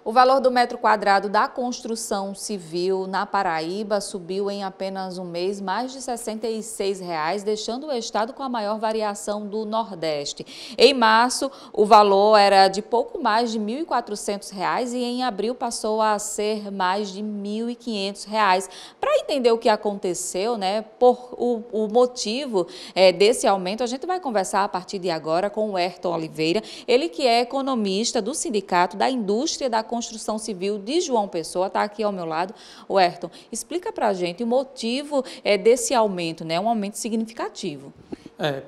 O valor do metro quadrado da construção civil na Paraíba subiu em apenas um mês mais de R$ 66, deixando o estado com a maior variação do Nordeste. Em março, o valor era de pouco mais de R$ 1.400 e em abril passou a ser mais de R$ 1.500. Para entender o que aconteceu, por o motivo desse aumento, a gente vai conversar a partir de agora com o Ayrton Oliveira, ele que é economista do Sindicato da Indústria da Construção Civil de João Pessoa, está aqui ao meu lado. O Ayrton, explica para a gente o motivo desse aumento, um aumento significativo.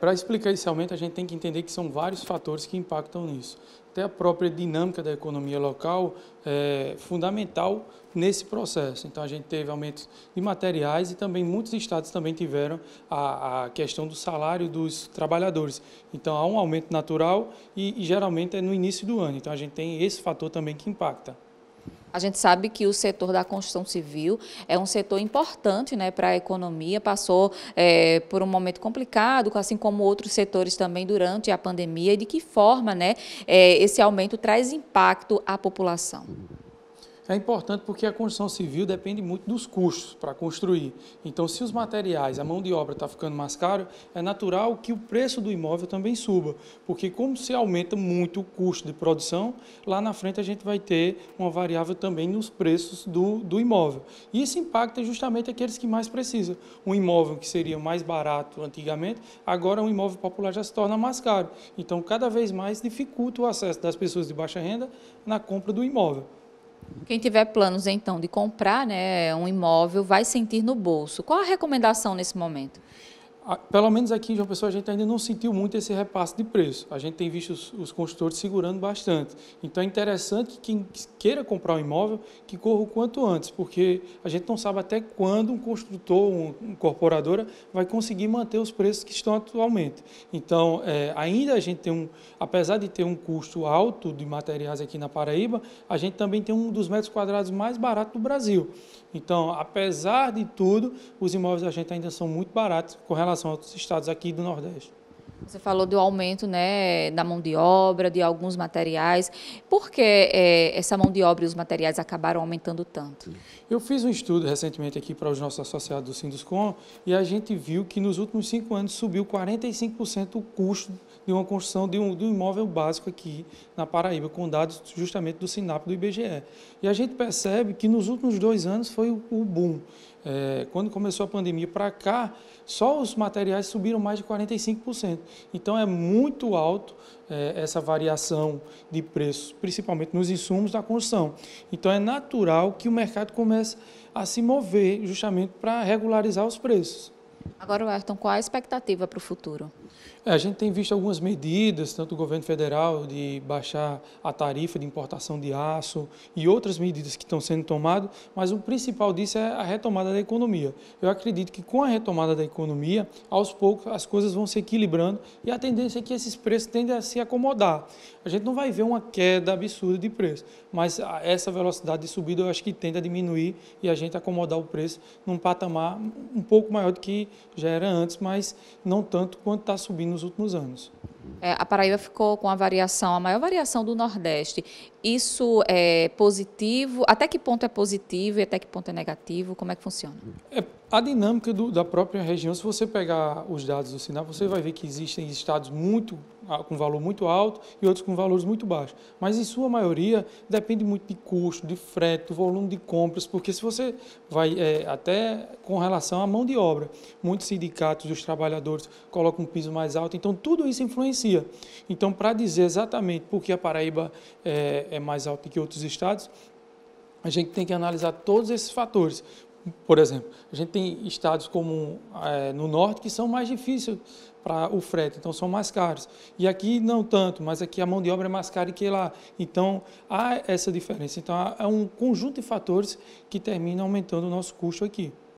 Para explicar esse aumento, a gente tem que entender que são vários fatores que impactam nisso. Até a própria dinâmica da economia local é fundamental nesse processo. Então, a gente teve aumentos de materiais e também muitos estados também tiveram a questão do salário dos trabalhadores. Então, há um aumento natural e geralmente é no início do ano. Então, a gente tem esse fator também que impacta. A gente sabe que o setor da construção civil é um setor importante para a economia, passou por um momento complicado, assim como outros setores também durante a pandemia. E de que forma esse aumento traz impacto à população? É importante porque a construção civil depende muito dos custos para construir. Então, se os materiais, a mão de obra está ficando mais caro, é natural que o preço do imóvel também suba, porque como se aumenta muito o custo de produção, lá na frente a gente vai ter uma variável também nos preços do imóvel. E isso impacta justamente aqueles que mais precisam. Um imóvel que seria mais barato antigamente, agora um imóvel popular já se torna mais caro. Então, cada vez mais dificulta o acesso das pessoas de baixa renda na compra do imóvel. Quem tiver planos, então, de comprar um imóvel vai sentir no bolso. Qual a recomendação nesse momento? Pelo menos aqui em João Pessoa a gente ainda não sentiu muito esse repasse de preço. A gente tem visto os construtores segurando bastante. Então é interessante que quem queira comprar um imóvel que corra o quanto antes, porque a gente não sabe até quando um construtor, uma incorporadora vai conseguir manter os preços que estão atualmente. Então ainda a gente tem apesar de ter um custo alto de materiais aqui na Paraíba, a gente também tem um dos metros quadrados mais baratos do Brasil. Então, apesar de tudo, os imóveis da gente ainda são muito baratos com relação a outros estados aqui do Nordeste. Você falou do aumento da mão de obra, de alguns materiais. Por que essa mão de obra e os materiais acabaram aumentando tanto? Eu fiz um estudo recentemente aqui para os nossos associados do Sinduscom e a gente viu que nos últimos 5 anos subiu 45% o custo de uma construção de um imóvel básico aqui na Paraíba, com dados justamente do SINAP do IBGE. E a gente percebe que nos últimos 2 anos foi o boom. Quando começou a pandemia para cá, só os materiais subiram mais de 45%. Então é muito alto essa variação de preços, principalmente nos insumos da construção. Então é natural que o mercado comece a se mover justamente para regularizar os preços. Agora, Ayrton, qual a expectativa para o futuro? A gente tem visto algumas medidas, tanto do governo federal, de baixar a tarifa de importação de aço e outras medidas que estão sendo tomadas, mas o principal disso é a retomada da economia. Eu acredito que com a retomada da economia, aos poucos as coisas vão se equilibrando e a tendência é que esses preços tendem a se acomodar. A gente não vai ver uma queda absurda de preço, mas essa velocidade de subida eu acho que tende a diminuir e a gente acomodar o preço num patamar um pouco maior do que já era antes, mas não tanto quanto está subindo nos últimos anos. A Paraíba ficou com a maior variação do Nordeste. Isso é positivo? Até que ponto é positivo e até que ponto é negativo? Como é que funciona? A dinâmica da própria região, se você pegar os dados do SINAP, você vai ver que existem estados com valor muito alto e outros com valores muito baixos. Mas, em sua maioria, depende muito de custo, de frete, do volume de compras, porque se você vai até com relação à mão de obra, muitos sindicatos dos trabalhadores colocam um piso mais alto, então tudo isso influencia. Então, para dizer exatamente por que a Paraíba é mais alta que outros estados, a gente tem que analisar todos esses fatores. Por exemplo, a gente tem estados como no norte que são mais difíceis para o frete, então são mais caros. E aqui não tanto, mas aqui a mão de obra é mais cara que lá. Então há essa diferença. Então há um conjunto de fatores que termina aumentando o nosso custo aqui.